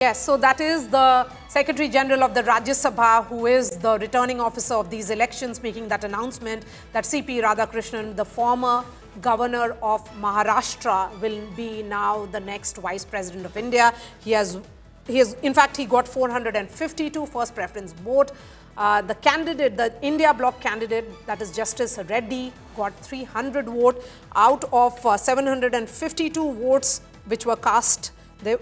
Yes, so that is the Secretary General of the Rajya Sabha, who is the returning officer of these elections, making that announcement that C.P. Radhakrishnan, the former governor of Maharashtra, will be now the next Vice President of India. In fact, he got 452 first preference vote. The candidate, the India bloc candidate, that is Justice Reddy, got 300 votes out of 752 votes which were cast.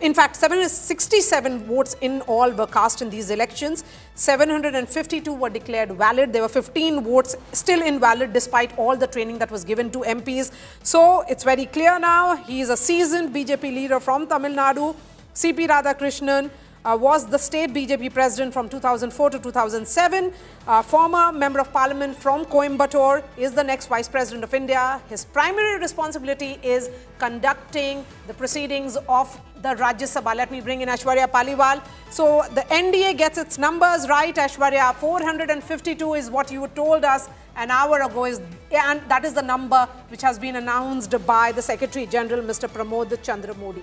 In fact, 767 votes in all were cast in these elections. 752 were declared valid. There were 15 votes still invalid despite all the training that was given to MPs. So it's very clear now. He is a seasoned BJP leader from Tamil Nadu. C.P. Radhakrishnan was the state BJP president from 2004 to 2007. Former member of parliament from Coimbatore, is the next vice president of India. His primary responsibility is conducting the proceedings of the Rajya Sabha. Let me bring in Aishwarya Paliwal. So the NDA gets its numbers right, Aishwarya. 452 is what you told us an hour ago, and that is the number which has been announced by the Secretary General, Mr. Pramod Chandra Modi.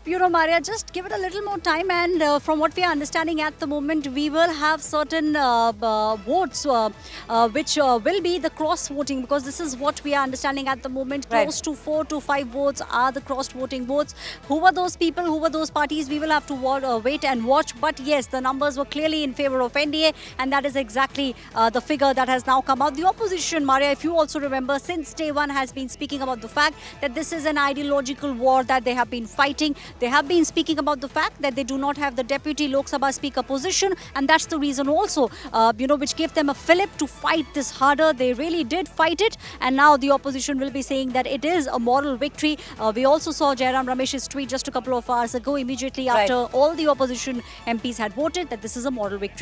You know, Maria, just give it a little more time, and from what we are understanding at the moment, we will have certain votes which will be the cross voting, because this is what we are understanding at the moment. Right. Close to 4 to 5 votes are the cross voting votes. Who were those people? Who were those parties? We will have to wait and watch. But yes, the numbers were clearly in favor of NDA, and that is exactly the figure that has now come out. The opposition, Maria, if you also remember, since day one has been speaking about the fact that this is an ideological war that they have been fighting. They have been speaking about the fact that they do not have the deputy Lok Sabha speaker position, and that's the reason also, which gave them a fillip to fight this harder. They really did fight it, and now the opposition will be saying that it is a moral victory. We also saw Jairam Ramesh's tweet just a couple of hours ago, immediately after all the opposition MPs had voted, that this is a moral victory.